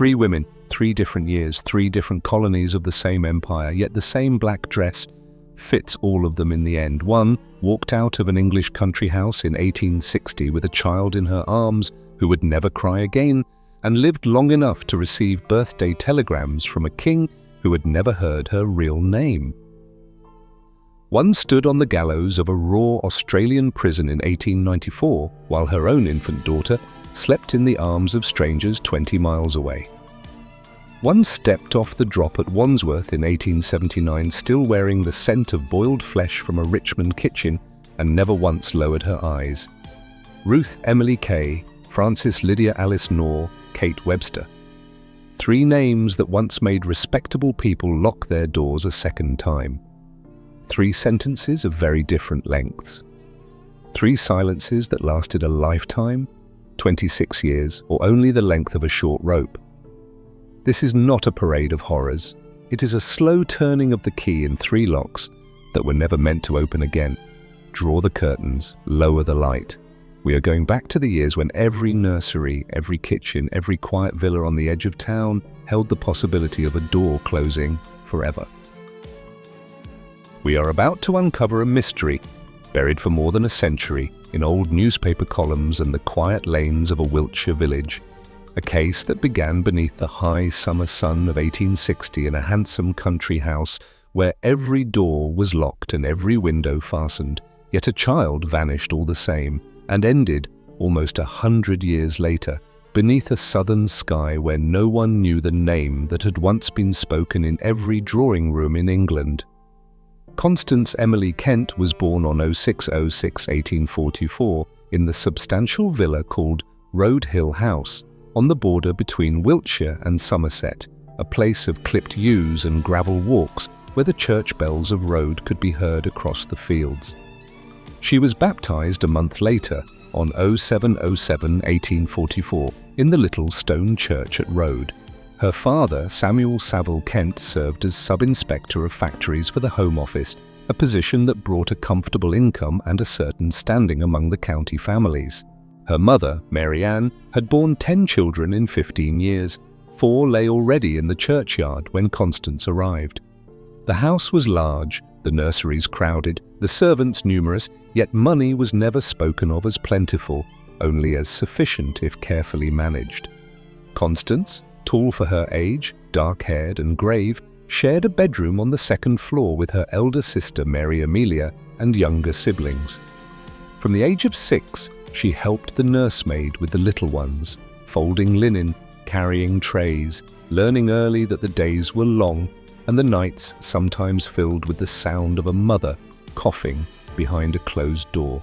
3 women, 3 different years, 3 different colonies of the same empire, yet the same black dress fits all of them in the end. One walked out of an English country house in 1860 with a child in her arms who would never cry again, and lived long enough to receive birthday telegrams from a king who had never heard her real name. One stood on the gallows of a raw Australian prison in 1894, while her own infant daughter slept in the arms of strangers 20 miles away. One stepped off the drop at Wandsworth in 1879, still wearing the scent of boiled flesh from a Richmond kitchen, and never once lowered her eyes. Ruth Emilie Kaye, Frances Lydia Alice Knorr, Kate Webster. 3 names that once made respectable people lock their doors a second time. 3 sentences of very different lengths. 3 silences that lasted a lifetime, 26 years, or only the length of a short rope. This is not a parade of horrors. It is a slow turning of the key in 3 locks that were never meant to open again. Draw the curtains, lower the light. We are going back to the years when every nursery, every kitchen, every quiet villa on the edge of town held the possibility of a door closing forever. We are about to uncover a mystery, buried for more than a century in old newspaper columns and the quiet lanes of a Wiltshire village. A case that began beneath the high summer sun of 1860 in a handsome country house where every door was locked and every window fastened, yet a child vanished all the same, and ended, almost 100 years later, beneath a southern sky where no one knew the name that had once been spoken in every drawing room in England. Constance Emilie Kent was born on 06/06/1844 in the substantial villa called Road Hill House, on the border between Wiltshire and Somerset, a place of clipped yews and gravel walks where the church bells of Road could be heard across the fields. She was baptised a month later, on 07/07/1844, in the little stone church at Road. Her father, Samuel Saville Kent, served as sub-inspector of factories for the Home Office, a position that brought a comfortable income and a certain standing among the county families. Her mother, Mary Ann, had borne 10 children in 15 years. 4 lay already in the churchyard when Constance arrived. The house was large, the nurseries crowded, the servants numerous, yet money was never spoken of as plentiful, only as sufficient if carefully managed. Constance, tall for her age, dark-haired and grave, shared a bedroom on the 2nd floor with her elder sister Mary Emilia and younger siblings. From the age of 6, she helped the nursemaid with the little ones, folding linen, carrying trays, learning early that the days were long and the nights sometimes filled with the sound of a mother coughing behind a closed door.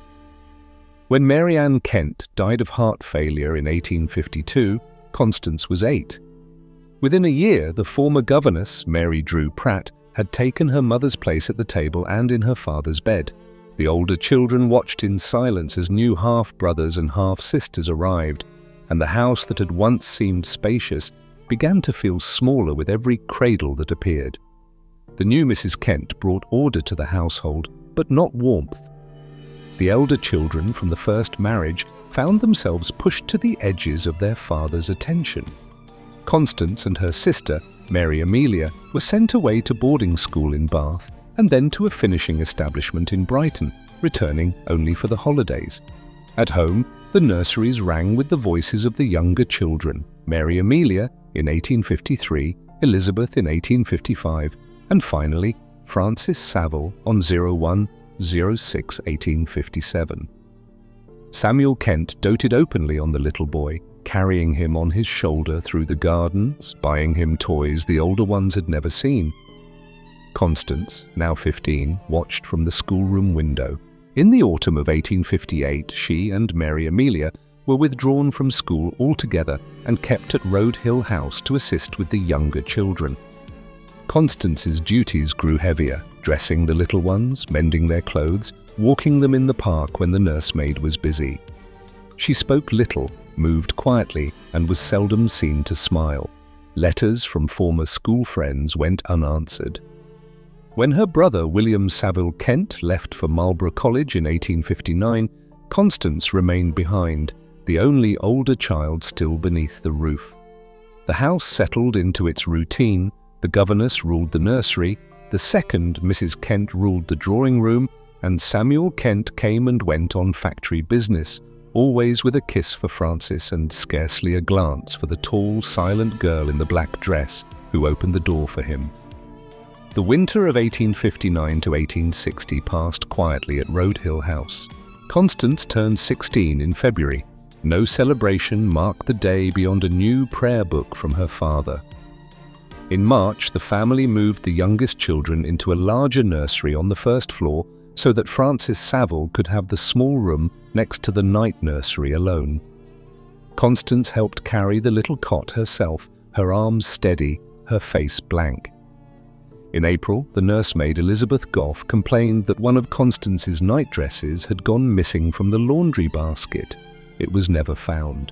When Mary Ann Kent died of heart failure in 1852, Constance was 8. Within a year, the former governess, Mary Drew Pratt, had taken her mother's place at the table and in her father's bed. The older children watched in silence as new half-brothers and half-sisters arrived, and the house that had once seemed spacious began to feel smaller with every cradle that appeared. The new Mrs. Kent brought order to the household, but not warmth. The elder children from the first marriage found themselves pushed to the edges of their father's attention. Constance and her sister, Mary Emilia, were sent away to boarding school in Bath and then to a finishing establishment in Brighton, returning only for the holidays. At home, the nurseries rang with the voices of the younger children, Mary Emilia in 1853, Elizabeth in 1855, and finally Frances Saville on 01/06/1857. Samuel Kent doted openly on the little boy, carrying him on his shoulder through the gardens, buying him toys the older ones had never seen. Constance, now 15, watched from the schoolroom window. In the autumn of 1858, she and Mary Emilia were withdrawn from school altogether and kept at Road Hill House to assist with the younger children. Constance's duties grew heavier, dressing the little ones, mending their clothes, walking them in the park when the nursemaid was busy. She spoke little, moved quietly, and was seldom seen to smile. Letters from former school friends went unanswered. When her brother William Saville Kent left for Marlborough College in 1859, Constance remained behind, the only older child still beneath the roof. The house settled into its routine. The governess ruled the nursery, the second, Mrs. Kent, ruled the drawing room, and Samuel Kent came and went on factory business, always with a kiss for Frances and scarcely a glance for the tall, silent girl in the black dress who opened the door for him. The winter of 1859 to 1860 passed quietly at Road Hill House. Constance turned 16 in February. No celebration marked the day beyond a new prayer book from her father. In March, the family moved the youngest children into a larger nursery on the first floor so that Frances Saville could have the small room next to the night nursery alone. Constance helped carry the little cot herself, her arms steady, her face blank. In April, the nursemaid Elizabeth Goff complained that one of Constance's nightdresses had gone missing from the laundry basket. It was never found.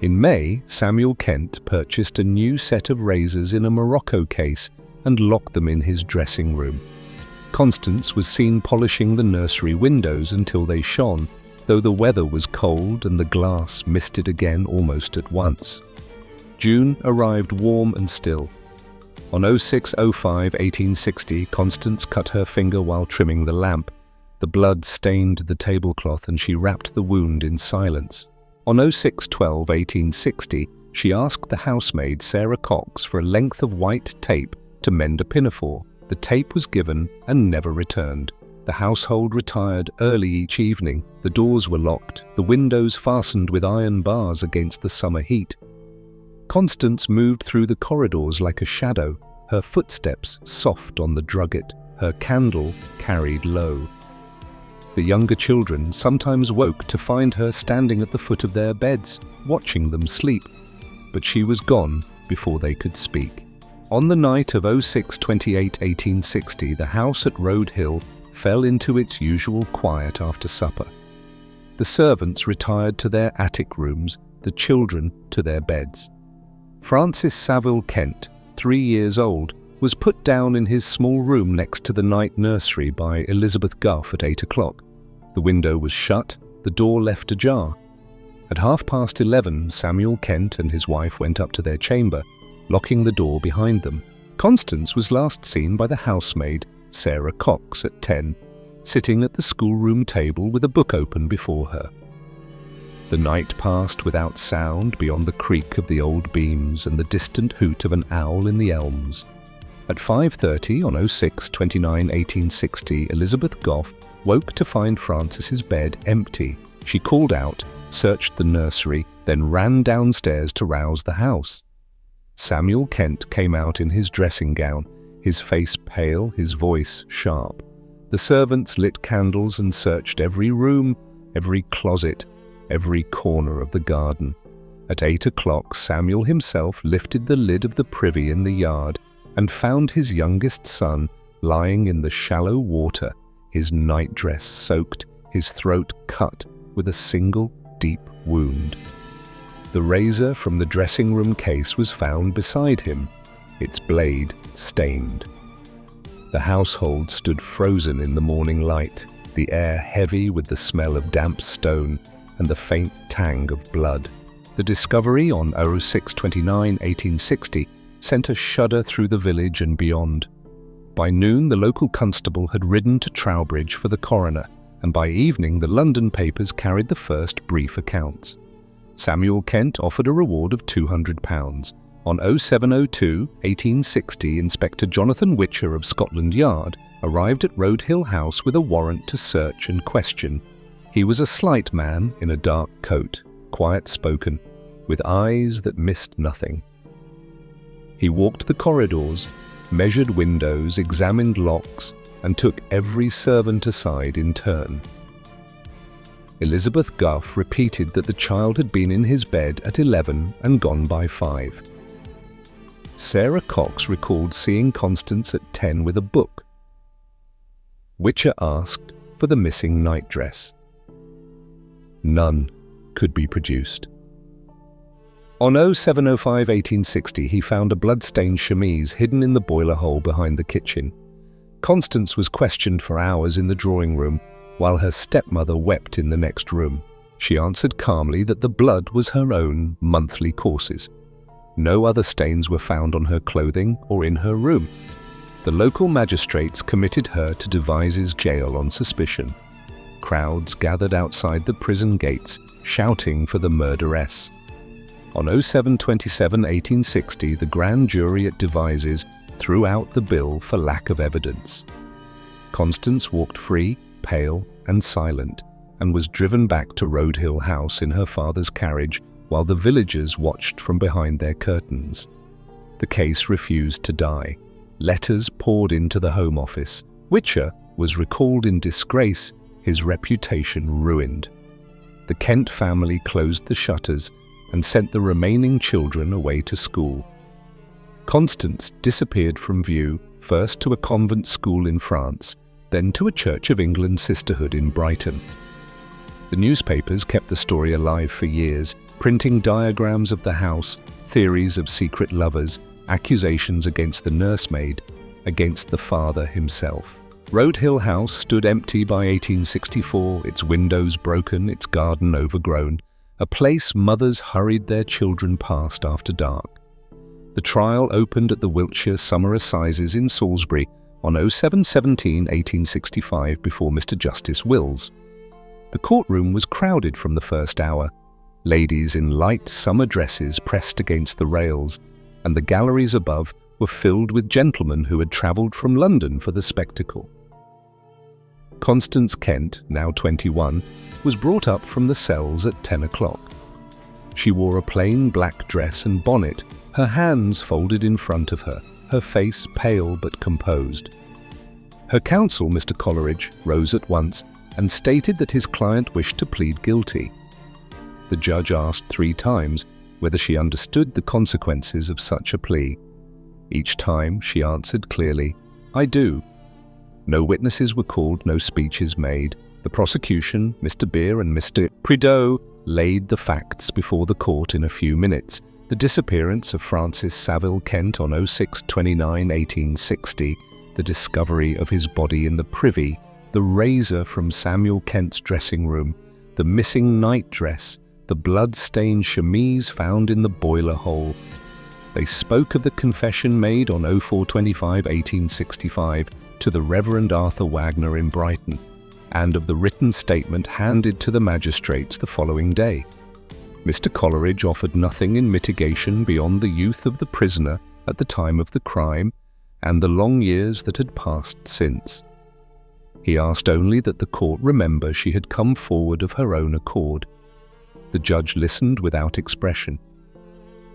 In May, Samuel Kent purchased a new set of razors in a Morocco case and locked them in his dressing room. Constance was seen polishing the nursery windows until they shone, though the weather was cold and the glass misted again almost at once. June arrived warm and still. On 06/05/1860, Constance cut her finger while trimming the lamp. The blood stained the tablecloth and she wrapped the wound in silence. On 06/12/1860, she asked the housemaid Sarah Cox for a length of white tape to mend a pinafore. The tape was given and never returned. The household retired early each evening. The doors were locked, the windows fastened with iron bars against the summer heat. Constance moved through the corridors like a shadow, her footsteps soft on the drugget, her candle carried low. The younger children sometimes woke to find her standing at the foot of their beds, watching them sleep, but she was gone before they could speak. On the night of 06/28/1860, the house at Road Hill fell into its usual quiet after supper. The servants retired to their attic rooms, the children to their beds. Frances Saville Kent, 3 years old, was put down in his small room next to the night nursery by Elizabeth Goff at 8 o'clock. The window was shut, the door left ajar. At 11:30, Samuel Kent and his wife went up to their chamber, locking the door behind them. Constance was last seen by the housemaid, Sarah Cox, at 10, sitting at the schoolroom table with a book open before her. The night passed without sound beyond the creak of the old beams and the distant hoot of an owl in the elms. At 5:30 on 06/29/1860, Elizabeth Goff woke to find Frances's bed empty. She called out, searched the nursery, then ran downstairs to rouse the house. Samuel Kent came out in his dressing gown, his face pale, his voice sharp. The servants lit candles and searched every room, every closet, every corner of the garden. At 8 o'clock, Samuel himself lifted the lid of the privy in the yard and found his youngest son lying in the shallow water, his nightdress soaked, his throat cut with a single deep wound. The razor from the dressing room case was found beside him, its blade stained. The household stood frozen in the morning light, the air heavy with the smell of damp stone and the faint tang of blood. The discovery on 06/29/1860 sent a shudder through the village and beyond. By noon, the local constable had ridden to Trowbridge for the coroner, and by evening the London papers carried the first brief accounts. Samuel Kent offered a reward of £200. On 07/02/1860, Inspector Jonathan Witcher of Scotland Yard arrived at Road Hill House with a warrant to search and question. He was a slight man in a dark coat, quiet-spoken, with eyes that missed nothing. He walked the corridors, measured windows, examined locks, and took every servant aside in turn. Elizabeth Goff repeated that the child had been in his bed at 11 and gone by 5. Sarah Cox recalled seeing Constance at 10 with a book. Witcher asked for the missing nightdress. None could be produced. On 07/05/1860, he found a blood-stained chemise hidden in the boiler hole behind the kitchen. Constance was questioned for hours in the drawing room, while her stepmother wept in the next room. She answered calmly that the blood was her own monthly courses. No other stains were found on her clothing or in her room. The local magistrates committed her to Devizes jail on suspicion. Crowds gathered outside the prison gates, shouting for the murderess. On 07/27/1860, the grand jury at Devizes threw out the bill for lack of evidence. Constance walked free, pale and silent, and was driven back to Road Hill House in her father's carriage while the villagers watched from behind their curtains. The case refused to die. Letters poured into the Home Office. Witcher was recalled in disgrace, his reputation ruined. The Kent family closed the shutters and sent the remaining children away to school. Constance disappeared from view, first to a convent school in France, then to a Church of England sisterhood in Brighton. The newspapers kept the story alive for years, printing diagrams of the house, theories of secret lovers, accusations against the nursemaid, against the father himself. Road Hill House stood empty by 1864, its windows broken, its garden overgrown, a place mothers hurried their children past after dark. The trial opened at the Wiltshire Summer Assizes in Salisbury on 07/17/1865 before Mr. Justice Wills. The courtroom was crowded from the first hour. Ladies in light summer dresses pressed against the rails, and the galleries above were filled with gentlemen who had travelled from London for the spectacle. Constance Kent, now 21, was brought up from the cells at 10 o'clock. She wore a plain black dress and bonnet, her hands folded in front of her, her face pale but composed. Her counsel, Mr. Coleridge, rose at once and stated that his client wished to plead guilty. The judge asked 3 times whether she understood the consequences of such a plea. Each time she answered clearly, "I do." No witnesses were called, no speeches made. The prosecution, Mr. Beer and Mr. Prideaux, laid the facts before the court in a few minutes. The disappearance of Francis Saville Kent on 06/29/1860, the discovery of his body in the privy, the razor from Samuel Kent's dressing room, the missing night dress, the blood-stained chemise found in the boiler hole. They spoke of the confession made on 04/25/1865 to the Reverend Arthur Wagner in Brighton, and of the written statement handed to the magistrates the following day. Mr. Coleridge offered nothing in mitigation beyond the youth of the prisoner at the time of the crime and the long years that had passed since. He asked only that the court remember she had come forward of her own accord. The judge listened without expression.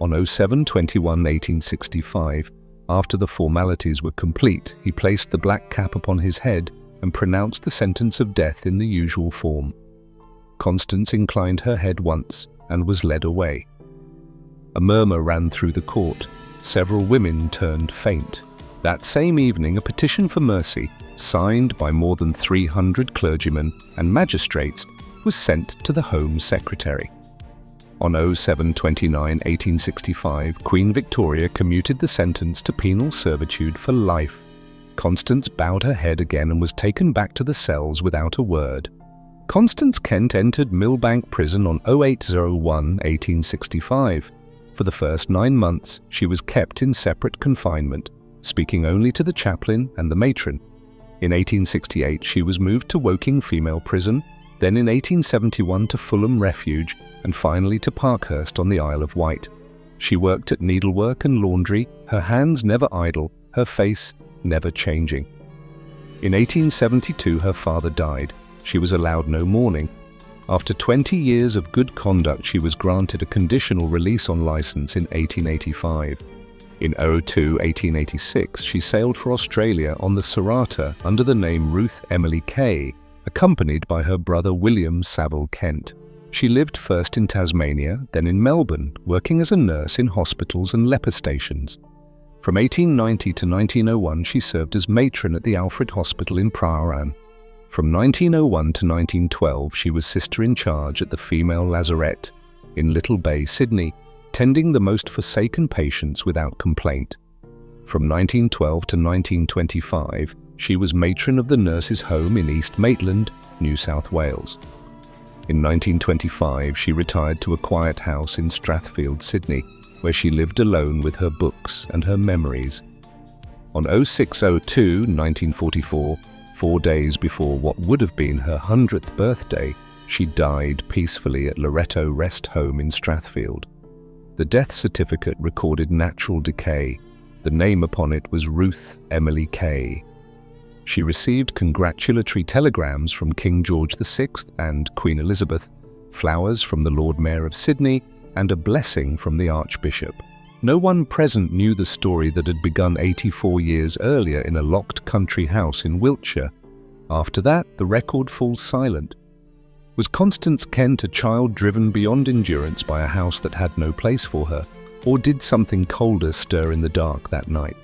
On 07/21/1865, after the formalities were complete, he placed the black cap upon his head and pronounced the sentence of death in the usual form. Constance inclined her head once and was led away. A murmur ran through the court. Several women turned faint. That same evening, a petition for mercy, signed by more than 300 clergymen and magistrates, was sent to the Home Secretary. On 07/29/1865, Queen Victoria commuted the sentence to penal servitude for life. Constance bowed her head again and was taken back to the cells without a word. Constance Kent entered Millbank Prison on 08/01/1865. For the first 9 months, she was kept in separate confinement, speaking only to the chaplain and the matron. In 1868, she was moved to Woking Female Prison, then in 1871 to Fulham Refuge, and finally to Parkhurst on the Isle of Wight. She worked at needlework and laundry, her hands never idle, her face never changing. In 1872 her father died. She was allowed no mourning. After 20 years of good conduct, she was granted a conditional release on licence in 1885. In 1886 she sailed for Australia on the Sarata under the name Ruth Emilie Kaye, accompanied by her brother William Saville Kent. She lived first in Tasmania, then in Melbourne, working as a nurse in hospitals and leper stations. From 1890 to 1901 she served as matron at the Alfred Hospital in Prahran. From 1901 to 1912 she was sister in charge at the Female Lazaret in Little Bay, Sydney, tending the most forsaken patients without complaint. From 1912 to 1925 she was matron of the Nurses' Home in East Maitland, New South Wales. In 1925 she retired to a quiet house in Strathfield, Sydney. where she lived alone with her books and her memories. On 06/02/1944, 4 days before what would have been her 100th birthday, she died peacefully at Loretto Rest Home in Strathfield. The death certificate recorded natural decay. The name upon it was Ruth Emilie Kaye. She received congratulatory telegrams from King George VI and Queen Elizabeth, flowers from the Lord Mayor of Sydney, and a blessing from the Archbishop. No one present knew the story that had begun 84 years earlier in a locked country house in Wiltshire. After that, the record falls silent. Was Constance Kent a child driven beyond endurance by a house that had no place for her, or did something colder stir in the dark that night?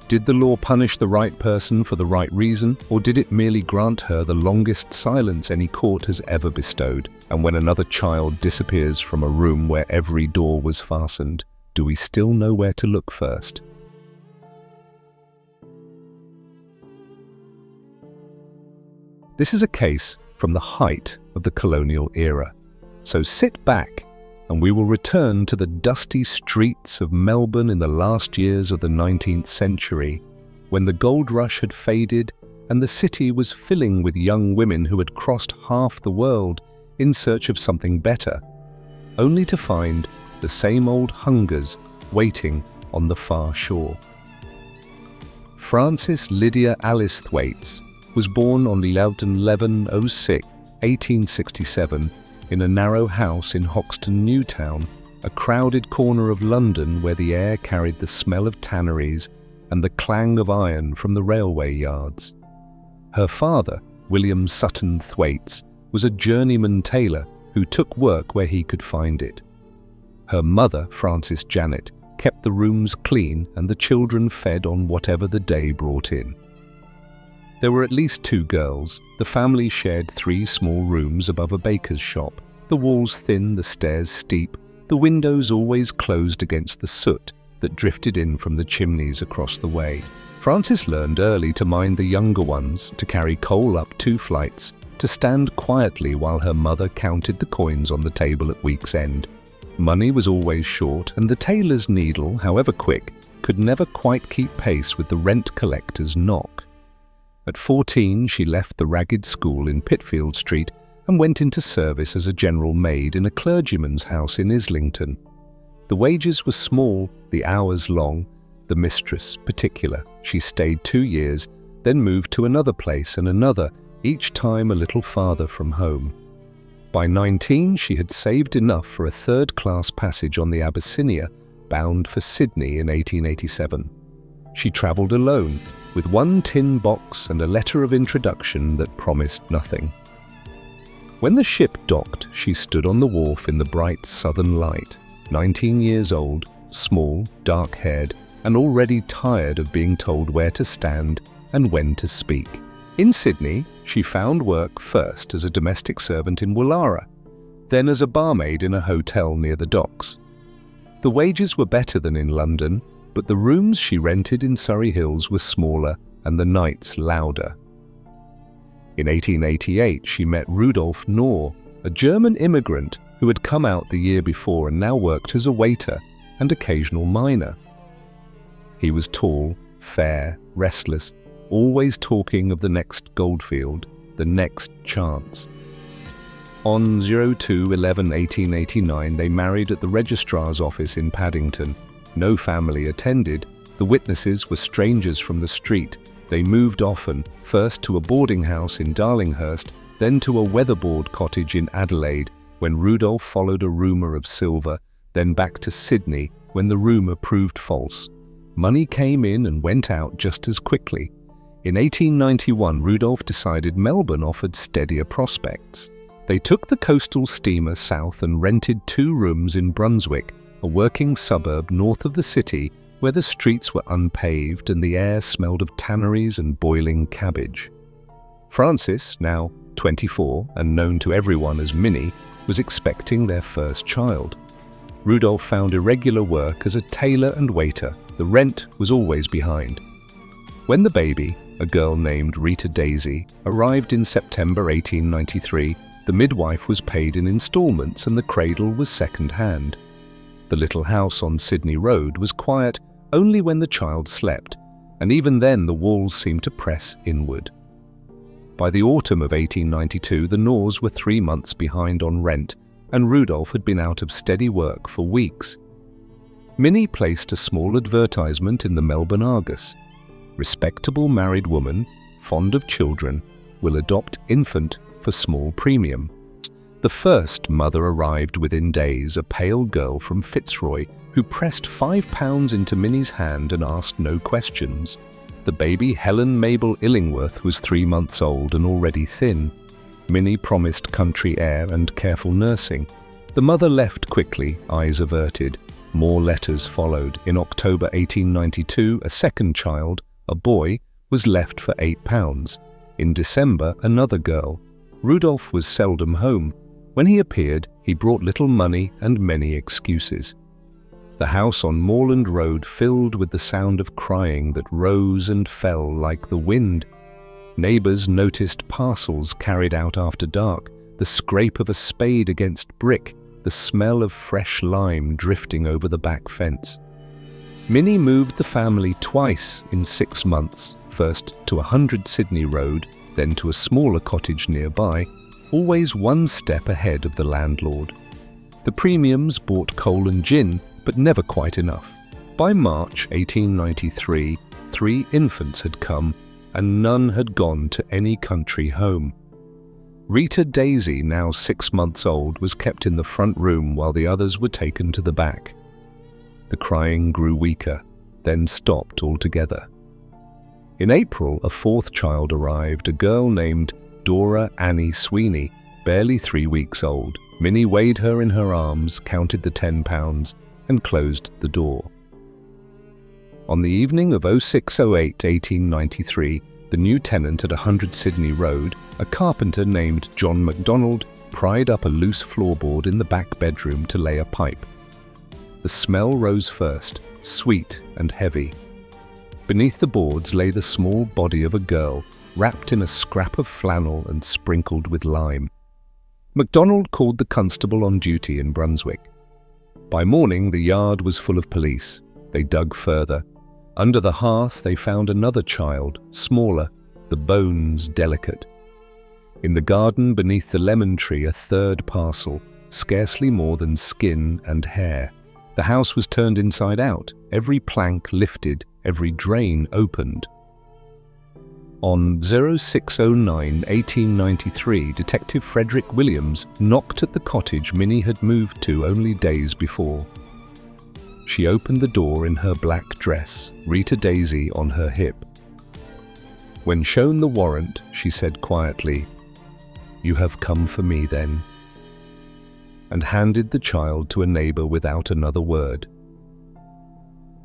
Did the law punish the right person for the right reason, or did it merely grant her the longest silence any court has ever bestowed? And when another child disappears from a room where every door was fastened, do we still know where to look first? This is a case from the height of the colonial era. So sit back and we will return to the dusty streets of Melbourne in the last years of the 19th century, when the gold rush had faded and the city was filling with young women who had crossed half the world in search of something better, only to find the same old hungers waiting on the far shore. Frances Lydia Alice Thwaites was born on 11/06/1867 in a narrow house in Hoxton Newtown, a crowded corner of London where the air carried the smell of tanneries and the clang of iron from the railway yards. Her father, William Sutton Thwaites, was a journeyman tailor who took work where he could find it. Her mother, Frances Janet, kept the rooms clean and the children fed on whatever the day brought in. There were at least 2 girls. The family shared 3 small rooms above a baker's shop, the walls thin, the stairs steep, the windows always closed against the soot that drifted in from the chimneys across the way. Frances learned early to mind the younger ones, to carry coal up 2 flights, to stand quietly while her mother counted the coins on the table at week's end. Money was always short, and the tailor's needle, however quick, could never quite keep pace with the rent collector's knock. At 14, she left the ragged school in Pitfield Street and went into service as a general maid in a clergyman's house in Islington. The wages were small, the hours long, the mistress particular. She stayed 2 years, then moved to another place and another, each time a little farther from home. By 19, she had saved enough for a third-class passage on the Abyssinia, bound for Sydney in 1887. She travelled alone, with 1 tin box and a letter of introduction that promised nothing. When the ship docked, she stood on the wharf in the bright southern light, 19 years old, small, dark-haired, and already tired of being told where to stand and when to speak. In Sydney, she found work first as a domestic servant in Woollahra, then as a barmaid in a hotel near the docks. The wages were better than in London, but the rooms she rented in Surrey Hills were smaller and the nights louder. In 1888, she met Rudolf Knorr, a German immigrant who had come out the year before and now worked as a waiter and occasional miner. He was tall, fair, restless, always talking of the next goldfield, the next chance. On 02/11/1889, they married at the registrar's office in Paddington. No family attended. The witnesses were strangers from the street. They moved often, first to a boarding house in Darlinghurst, then to a weatherboard cottage in Adelaide, when Rudolf followed a rumour of silver, then back to Sydney, when the rumour proved false. Money came in and went out just as quickly. In 1891, Rudolf decided Melbourne offered steadier prospects. They took the coastal steamer south and rented 2 rooms in Brunswick, a working suburb north of the city where the streets were unpaved and the air smelled of tanneries and boiling cabbage. Frances, now 24 and known to everyone as Minnie, was expecting their first child. Rudolf found irregular work as a tailor and waiter. The rent was always behind. When the baby, a girl named Rita Daisy, arrived in September 1893, the midwife was paid in installments and the cradle was second-hand. The little house on Sydney Road was quiet only when the child slept, and even then the walls seemed to press inward. By the autumn of 1892, the Knorrs were 3 months behind on rent, and Rudolph had been out of steady work for weeks. Minnie placed a small advertisement in the Melbourne Argus. Respectable married woman, fond of children, will adopt infant for small premium. The first mother arrived within days, a pale girl from Fitzroy who pressed £5 into Minnie's hand and asked no questions. The baby, Helen Mabel Illingworth, was 3 months old and already thin. Minnie promised country air and careful nursing. The mother left quickly, eyes averted. More letters followed. In October 1892, a second child, a boy, was left for £8. In December, another girl. Rudolph was seldom home. When he appeared, he brought little money and many excuses. The house on Moorland Road filled with the sound of crying that rose and fell like the wind. Neighbours noticed parcels carried out after dark, the scrape of a spade against brick, the smell of fresh lime drifting over the back fence. Minnie moved the family twice in 6 months, first to 100 Sydney Road, then to a smaller cottage nearby, always one step ahead of the landlord. The premiums bought coal and gin, but never quite enough. By March 1893, 3 infants had come, and none had gone to any country home. Rita Daisy, now 6 months old, was kept in the front room while the others were taken to the back. The crying grew weaker, then stopped altogether. In April, a 4th child arrived, a girl named Dora Annie Sweeney, barely 3 weeks old. Minnie weighed her in her arms, counted the £10, and closed the door. On the evening of 06/08/1893, the new tenant at 100 Sydney Road, a carpenter named John MacDonald, pried up a loose floorboard in the back bedroom to lay a pipe. The smell rose first, sweet and heavy. Beneath the boards lay the small body of a girl, wrapped in a scrap of flannel and sprinkled with lime. MacDonald called the constable on duty in Brunswick. By morning, the yard was full of police. They dug further. Under the hearth, they found another child, smaller, the bones delicate. In the garden beneath the lemon tree, a 3rd parcel, scarcely more than skin and hair. The house was turned inside out, every plank lifted, every drain opened. On 06/09/1893, Detective Frederick Williams knocked at the cottage Minnie had moved to only days before. She opened the door in her black dress, Rita Daisy on her hip. When shown the warrant, she said quietly, "You have come for me then," and handed the child to a neighbour without another word.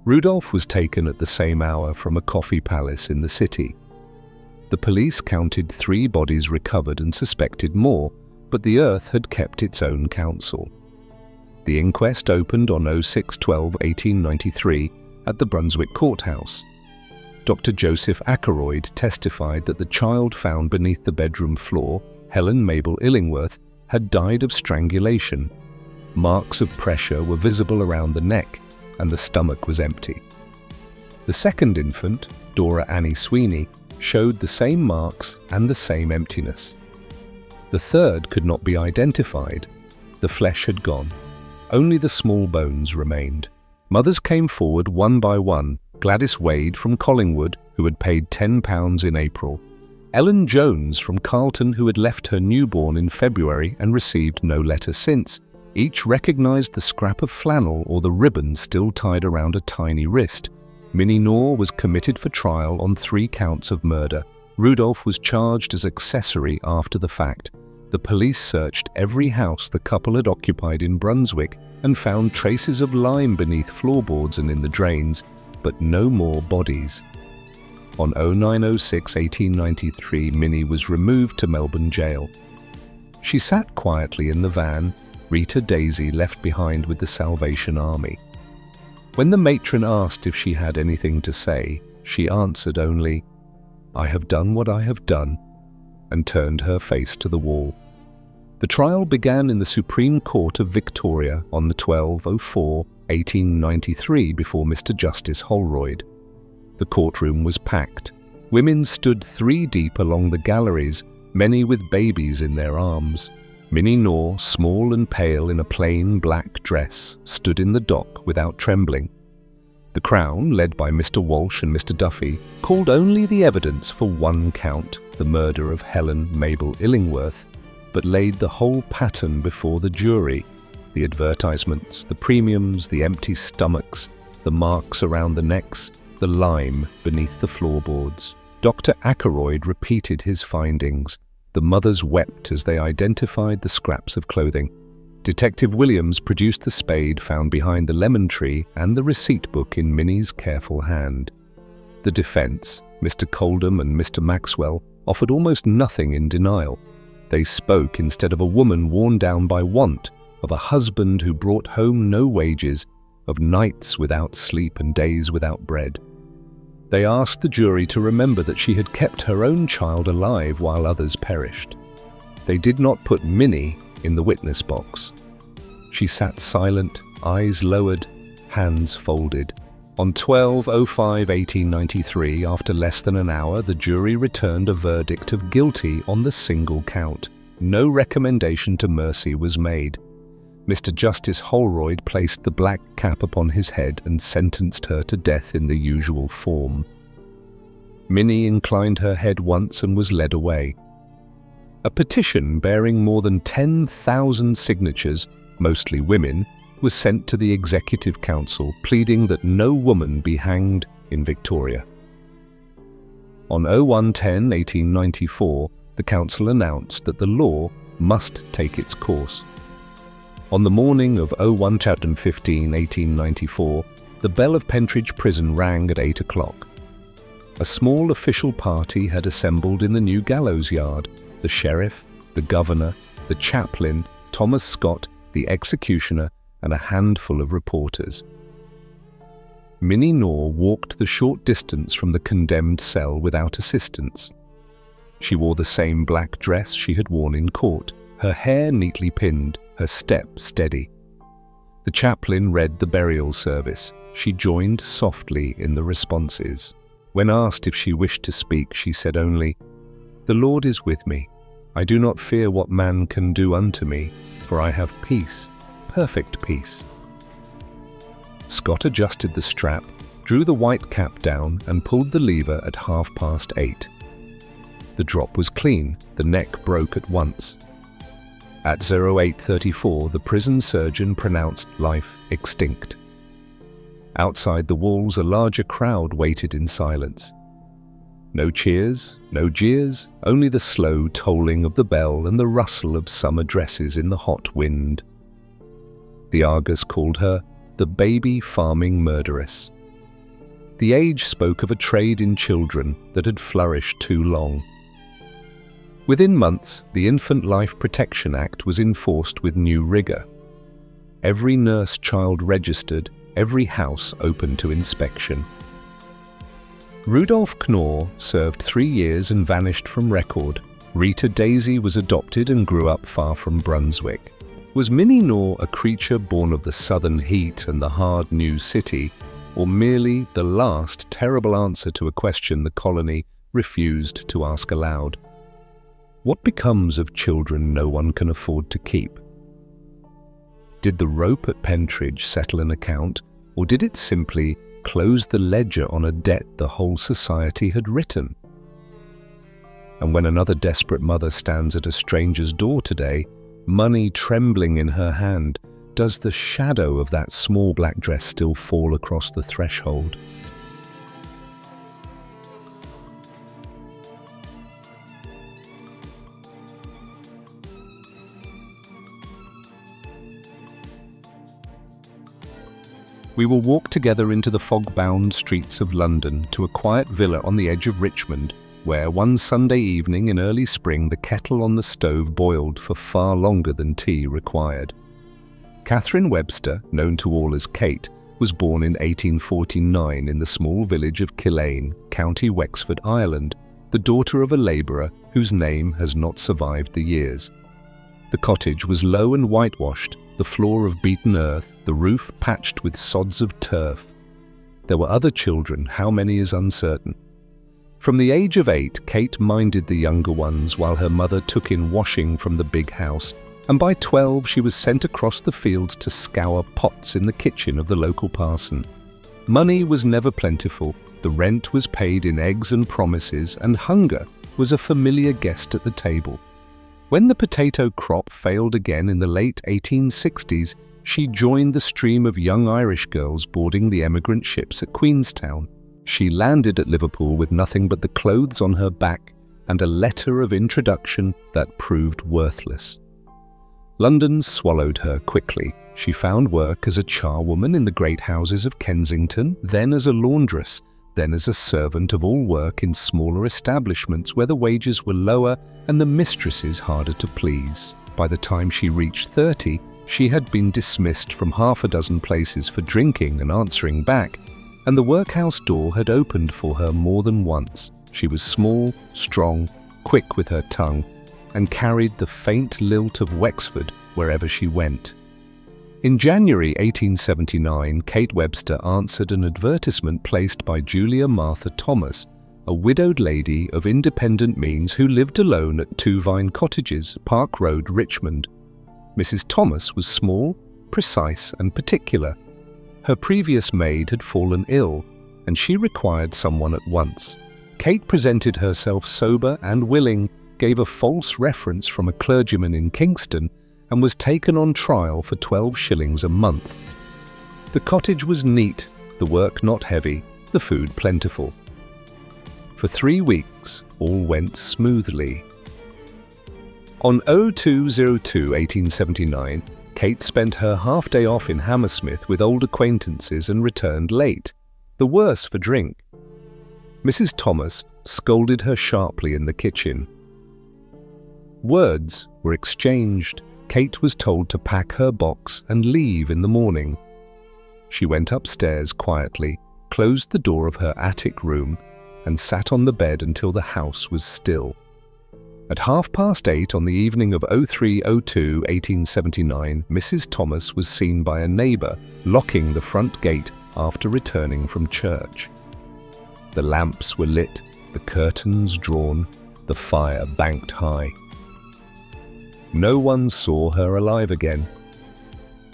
Rudolph was taken at the same hour from a coffee palace in the city. The police counted 3 bodies recovered and suspected more, but the earth had kept its own counsel. The inquest opened on 06/12/1893 at the Brunswick Courthouse. Dr. Joseph Ackroyd testified that the child found beneath the bedroom floor, Helen Mabel Illingworth, had died of strangulation. Marks of pressure were visible around the neck, and the stomach was empty. The second infant, Dora Annie Sweeney, showed the same marks and the same emptiness. The third could not be identified. The flesh had gone. Only the small bones remained. Mothers came forward one by one. Gladys Wade from Collingwood, who had paid £10 in April. Ellen Jones from Carlton, who had left her newborn in February and received no letter since. Each recognised the scrap of flannel or the ribbon still tied around a tiny wrist. Minnie Knorr was committed for trial on 3 counts of murder. Rudolph was charged as accessory after the fact. The police searched every house the couple had occupied in Brunswick and found traces of lime beneath floorboards and in the drains, but no more bodies. On 09/06/1893, Minnie was removed to Melbourne jail. She sat quietly in the van, Rita Daisy left behind with the Salvation Army. When the matron asked if she had anything to say, she answered only, "I have done what I have done," and turned her face to the wall. The trial began in the Supreme Court of Victoria on the 12/04 1893 before Mr. Justice Holroyd. The courtroom was packed. Women stood 3 deep along the galleries, many with babies in their arms. Minnie Knorr, small and pale in a plain black dress, stood in the dock without trembling. The Crown, led by Mr. Walsh and Mr. Duffy, called only the evidence for 1 count, the murder of Helen Mabel Illingworth, but laid the whole pattern before the jury: the advertisements, the premiums, the empty stomachs, the marks around the necks, the lime beneath the floorboards. Dr. Ackroyd repeated his findings. The mothers wept as they identified the scraps of clothing. Detective Williams produced the spade found behind the lemon tree and the receipt book in Minnie's careful hand. The defense, Mr. Coldham and Mr. Maxwell, offered almost nothing in denial. They spoke instead of a woman worn down by want, of a husband who brought home no wages, of nights without sleep and days without bread. They asked the jury to remember that she had kept her own child alive while others perished. They did not put Minnie in the witness box. She sat silent, eyes lowered, hands folded. On 12/05/1893, after less than an hour, the jury returned a verdict of guilty on the single count. No recommendation to mercy was made. Mr. Justice Holroyd placed the black cap upon his head and sentenced her to death in the usual form. Minnie inclined her head once and was led away. A petition bearing more than 10,000 signatures, mostly women, was sent to the Executive Council pleading that no woman be hanged in Victoria. On 01/10/1894, the Council announced that the law must take its course. On the morning of 01/15/1894, the bell of Pentridge Prison rang at 8 o'clock. A small official party had assembled in the new gallows yard: the sheriff, the governor, the chaplain, Thomas Scott, the executioner, and a handful of reporters. Minnie Knorr walked the short distance from the condemned cell without assistance. She wore the same black dress she had worn in court, her hair neatly pinned, her step steady. The chaplain read the burial service. She joined softly in the responses. When asked if she wished to speak, she said only, "The Lord is with me. I do not fear what man can do unto me, for I have peace, perfect peace." Scott adjusted the strap, drew the white cap down, and pulled the lever at 8:30. The drop was clean, the neck broke at once. At 08:34, the prison surgeon pronounced life extinct. Outside the walls, a larger crowd waited in silence. No cheers, no jeers, only the slow tolling of the bell and the rustle of summer dresses in the hot wind. The Argus called her the baby farming murderess. The Age spoke of a trade in children that had flourished too long. Within months, the Infant Life Protection Act was enforced with new rigour. Every nurse child registered, every house open to inspection. Rudolph Knorr served 3 years and vanished from record. Rita Daisy was adopted and grew up far from Brunswick. Was Minnie Knorr a creature born of the southern heat and the hard new city, or merely the last terrible answer to a question the colony refused to ask aloud? What becomes of children no one can afford to keep? Did the rope at Pentridge settle an account, or did it simply close the ledger on a debt the whole society had written? And when another desperate mother stands at a stranger's door today, money trembling in her hand, does the shadow of that small black dress still fall across the threshold? We will walk together into the fog-bound streets of London to a quiet villa on the edge of Richmond, where one Sunday evening in early spring the kettle on the stove boiled for far longer than tea required. Catherine Webster, known to all as Kate, was born in 1849 in the small village of Killane, County Wexford, Ireland, the daughter of a labourer whose name has not survived the years. The cottage was low and whitewashed, the floor of beaten earth, the roof patched with sods of turf. There were other children, how many is uncertain. From the age of 8, Kate minded the younger ones while her mother took in washing from the big house, and by 12 she was sent across the fields to scour pots in the kitchen of the local parson. Money was never plentiful, the rent was paid in eggs and promises, and hunger was a familiar guest at the table. When the potato crop failed again in the late 1860s, she joined the stream of young Irish girls boarding the emigrant ships at Queenstown. She landed at Liverpool with nothing but the clothes on her back and a letter of introduction that proved worthless. London swallowed her quickly. She found work as a charwoman in the great houses of Kensington, then as a laundress, then as a servant of all work in smaller establishments where the wages were lower and the mistresses harder to please. By the time she reached 30, she had been dismissed from half a dozen places for drinking and answering back, and the workhouse door had opened for her more than once. She was small, strong, quick with her tongue, and carried the faint lilt of Wexford wherever she went. In January 1879, Kate Webster answered an advertisement placed by Julia Martha Thomas, a widowed lady of independent means who lived alone at 2 Vine Cottages, Park Road, Richmond. Mrs. Thomas was small, precise, and particular. Her previous maid had fallen ill, and she required someone at once. Kate presented herself sober and willing, gave a false reference from a clergyman in Kingston, and was taken on trial for 12 shillings a month. The cottage was neat, the work not heavy, the food plentiful. For 3 weeks, all went smoothly. On 02/02/1879, Kate spent her half-day off in Hammersmith with old acquaintances and returned late, the worse for drink. Mrs. Thomas scolded her sharply in the kitchen. Words were exchanged. Kate was told to pack her box and leave in the morning. She went upstairs quietly, closed the door of her attic room, and sat on the bed until the house was still. At 8:30 on the evening of 03/02/1879, Mrs. Thomas was seen by a neighbour locking the front gate after returning from church. The lamps were lit, the curtains drawn, the fire banked high. No one saw her alive again.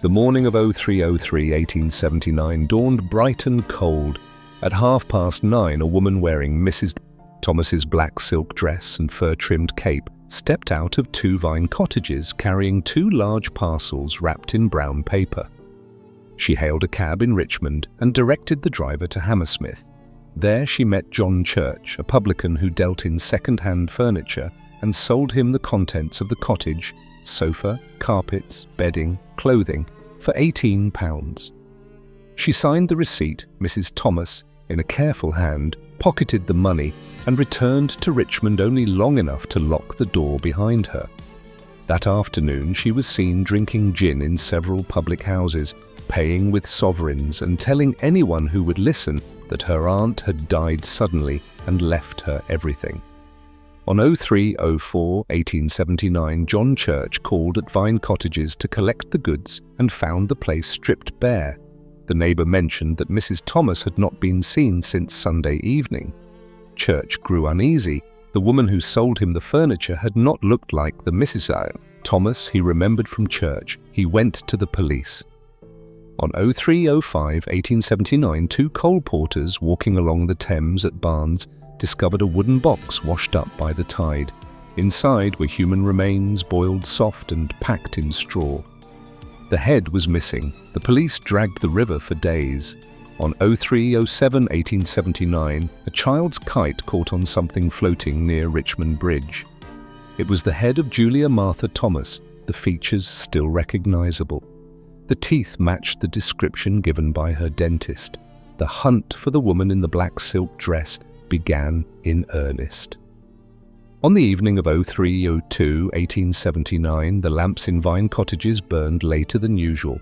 The morning of 03/03/1879 dawned bright and cold. At 9:30, a woman wearing Mrs. Thomas's black silk dress and fur-trimmed cape stepped out of 2 Vine Cottages carrying 2 large parcels wrapped in brown paper. She hailed a cab in Richmond and directed the driver to Hammersmith. There she met John Church, a publican who dealt in second-hand furniture, and sold him the contents of the cottage, sofa, carpets, bedding, clothing, for £18. She signed the receipt. Mrs. Thomas, in a careful hand, pocketed the money and returned to Richmond only long enough to lock the door behind her. That afternoon she was seen drinking gin in several public houses, paying with sovereigns and telling anyone who would listen that her aunt had died suddenly and left her everything. On 03/04/1879, John Church called at Vine Cottages to collect the goods and found the place stripped bare. The neighbour mentioned that Mrs. Thomas had not been seen since Sunday evening. Church grew uneasy. The woman who sold him the furniture had not looked like the Mrs. Thomas he remembered from church. He went to the police. On 03/05/1879, 2 coal porters walking along the Thames at Barnes discovered a wooden box washed up by the tide. Inside were human remains, boiled soft and packed in straw. The head was missing. The police dragged the river for days. On 03/07/1879, a child's kite caught on something floating near Richmond Bridge. It was the head of Julia Martha Thomas, the features still recognizable. The teeth matched the description given by her dentist. The hunt for the woman in the black silk dress began in earnest. On the evening of 03/02/1879, the lamps in Vine Cottages burned later than usual.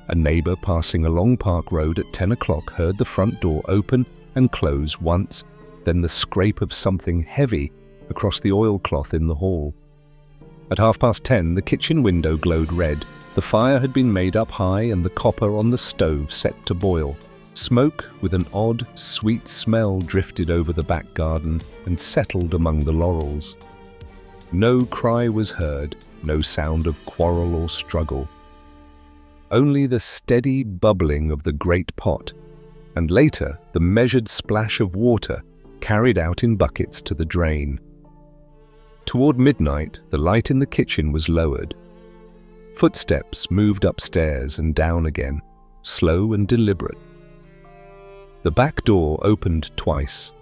A neighbour passing along Park Road at 10 o'clock heard the front door open and close once, then the scrape of something heavy across the oilcloth in the hall. At 10:30, the kitchen window glowed red. The fire had been made up high and the copper on the stove set to boil. Smoke with an odd, sweet smell drifted over the back garden and settled among the laurels. No cry was heard, no sound of quarrel or struggle. Only the steady bubbling of the great pot, and later the measured splash of water carried out in buckets to the drain. Toward midnight, the light in the kitchen was lowered. Footsteps moved upstairs and down again, slow and deliberate. The back door opened twice.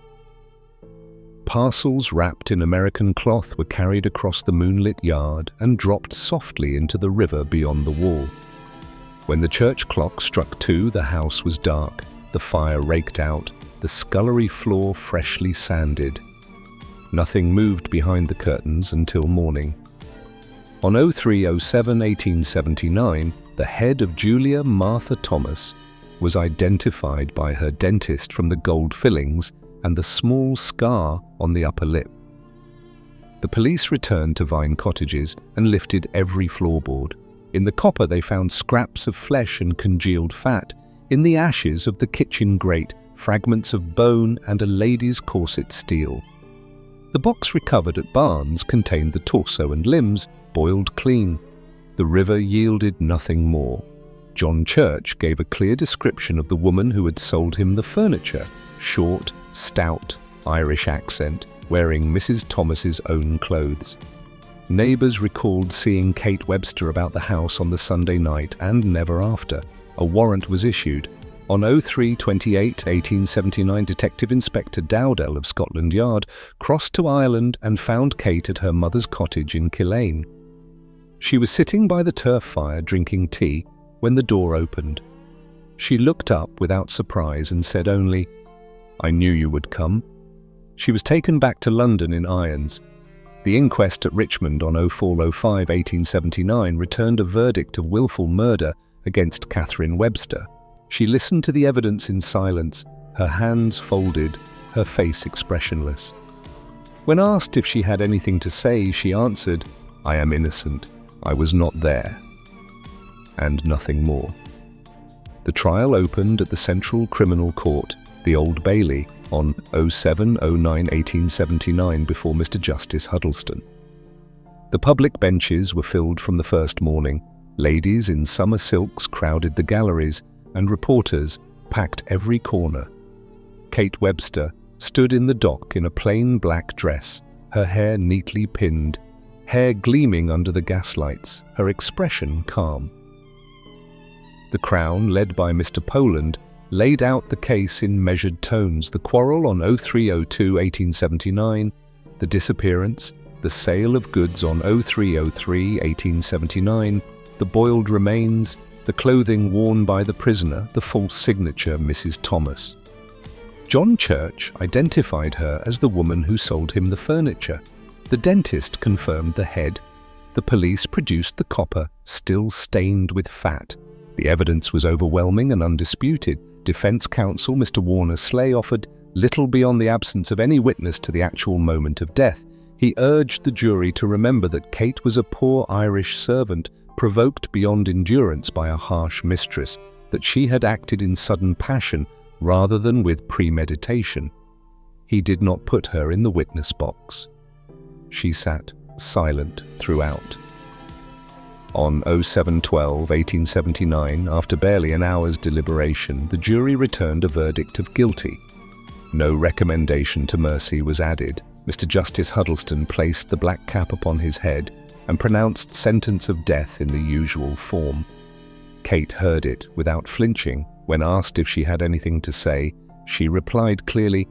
Parcels wrapped in American cloth were carried across the moonlit yard and dropped softly into the river beyond the wall. When the church clock struck 2, the house was dark, the fire raked out, the scullery floor freshly sanded. Nothing moved behind the curtains until morning. On 03/07/1879, the head of Julia Martha Thomas was identified by her dentist from the gold fillings and the small scar on the upper lip. The police returned to Vine Cottages and lifted every floorboard. In the copper they found scraps of flesh and congealed fat. In the ashes of the kitchen grate, fragments of bone and a lady's corset steel. The box recovered at Barnes contained the torso and limbs, boiled clean. The river yielded nothing more. John Church gave a clear description of the woman who had sold him the furniture, short, stout, Irish accent, wearing Mrs. Thomas's own clothes. Neighbours recalled seeing Kate Webster about the house on the Sunday night and never after. A warrant was issued. On 03/28/1879, Detective Inspector Dowdell of Scotland Yard crossed to Ireland and found Kate at her mother's cottage in Killane. She was sitting by the turf fire drinking tea when the door opened. She looked up without surprise and said only, "I knew you would come." She was taken back to London in irons. The inquest at Richmond on 04/05/1879 returned a verdict of willful murder against Catherine Webster. She listened to the evidence in silence, her hands folded, her face expressionless. When asked if she had anything to say, she answered, "I am innocent. I was not there." And nothing more. The trial opened at the Central Criminal Court, the Old Bailey, on 07/09/1879 before Mr. Justice Huddleston. The public benches were filled from the first morning. Ladies in summer silks crowded the galleries, and reporters packed every corner. Kate Webster stood in the dock in a plain black dress, her hair neatly pinned, hair gleaming under the gaslights, her expression calm. The Crown, led by Mr. Poland, laid out the case in measured tones: the quarrel on 03/02/1879, the disappearance, the sale of goods on 03/03/1879, the boiled remains, the clothing worn by the prisoner, the false signature Mrs. Thomas. John Church identified her as the woman who sold him the furniture. The dentist confirmed the head. The police produced the copper, still stained with fat. The evidence was overwhelming and undisputed. Defense counsel Mr. Warner Slay offered little beyond the absence of any witness to the actual moment of death. He urged the jury to remember that Kate was a poor Irish servant, provoked beyond endurance by a harsh mistress, that she had acted in sudden passion rather than with premeditation. He did not put her in the witness box. She sat silent throughout. On 07/12/1879, after barely an hour's deliberation, the jury returned a verdict of guilty. No recommendation to mercy was added. Mr. Justice Huddleston placed the black cap upon his head and pronounced sentence of death in the usual form. Kate heard it without flinching. When asked if she had anything to say, she replied clearly,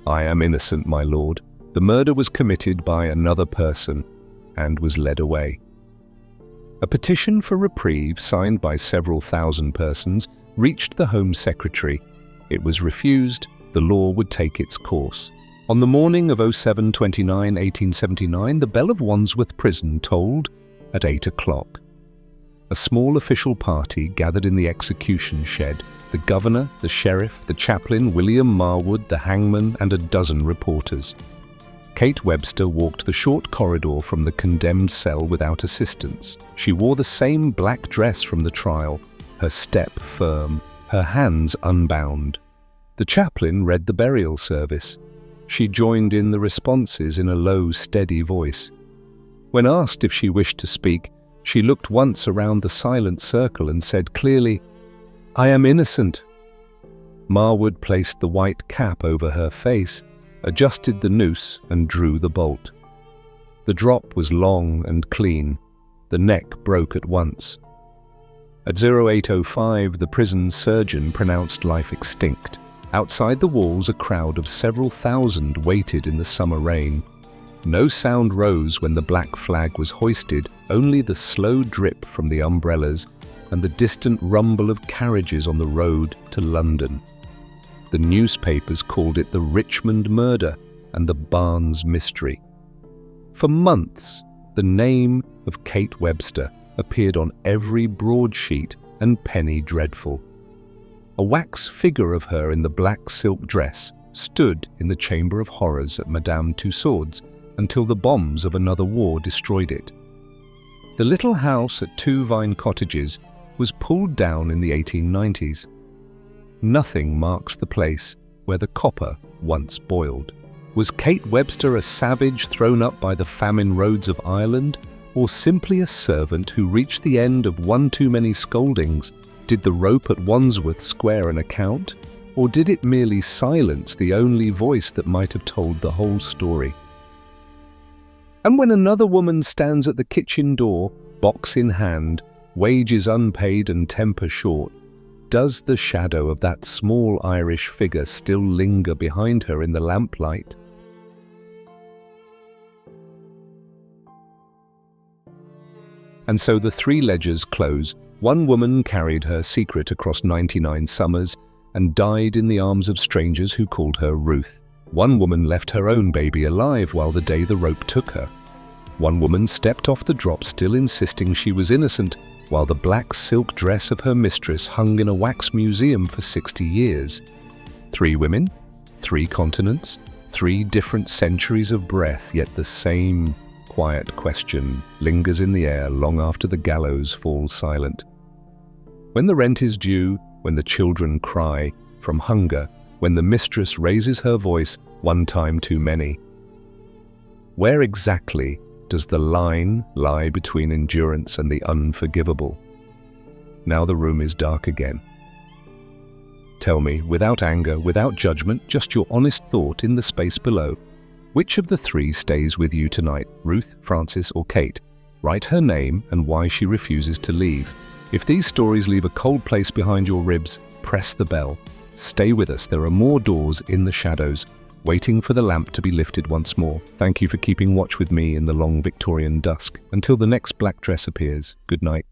"I am innocent, my lord. The murder was committed by another person," and was led away. A petition for reprieve, signed by several thousand persons, reached the Home Secretary. It was refused. The law would take its course. On the morning of 07/29/1879, the bell of Wandsworth Prison tolled at 8 o'clock. A small official party gathered in the execution shed: the governor, the sheriff, the chaplain, William Marwood, the hangman, and a dozen reporters. Kate Webster walked the short corridor from the condemned cell without assistance. She wore the same black dress from the trial, her step firm, her hands unbound. The chaplain read the burial service. She joined in the responses in a low, steady voice. When asked if she wished to speak, she looked once around the silent circle and said clearly, "I am innocent." Marwood placed the white cap over her face, adjusted the noose and drew the bolt. The drop was long and clean. The neck broke at once. At 08:05, the prison surgeon pronounced life extinct. Outside the walls, a crowd of several thousand waited in the summer rain. No sound rose when the black flag was hoisted, only the slow drip from the umbrellas and the distant rumble of carriages on the road to London. The newspapers called it the Richmond murder and the Barnes mystery. For months, the name of Kate Webster appeared on every broadsheet and penny dreadful. A wax figure of her in the black silk dress stood in the Chamber of Horrors at Madame Tussaud's until the bombs of another war destroyed it. The little house at Two Vine Cottages was pulled down in the 1890s. Nothing marks the place where the copper once boiled. Was Kate Webster a savage thrown up by the famine roads of Ireland, or simply a servant who reached the end of one too many scoldings? Did the rope at Wandsworth square an account, or did it merely silence the only voice that might have told the whole story? And when another woman stands at the kitchen door, box in hand, wages unpaid and temper short, does the shadow of that small Irish figure still linger behind her in the lamplight? And so the three ledgers close. One woman carried her secret across 99 summers and died in the arms of strangers who called her Ruth. One woman left her own baby alive while the day the rope took her. One woman stepped off the drop still insisting she was innocent, while the black silk dress of her mistress hung in a wax museum for 60 years. Three women, three continents, three different centuries of breath, yet the same quiet question lingers in the air long after the gallows falls silent. When the rent is due, when the children cry from hunger, when the mistress raises her voice one time too many, where exactly does the line lie between endurance and the unforgivable? Now the room is dark again. Tell me, without anger, without judgment, just your honest thought in the space below. Which of the three stays with you tonight, Ruth, Frances, or Kate? Write her name and why she refuses to leave. If these stories leave a cold place behind your ribs, press the bell. Stay with us. There are more doors in the shadows, waiting for the lamp to be lifted once more. Thank you for keeping watch with me in the long Victorian dusk. Until the next black dress appears, good night.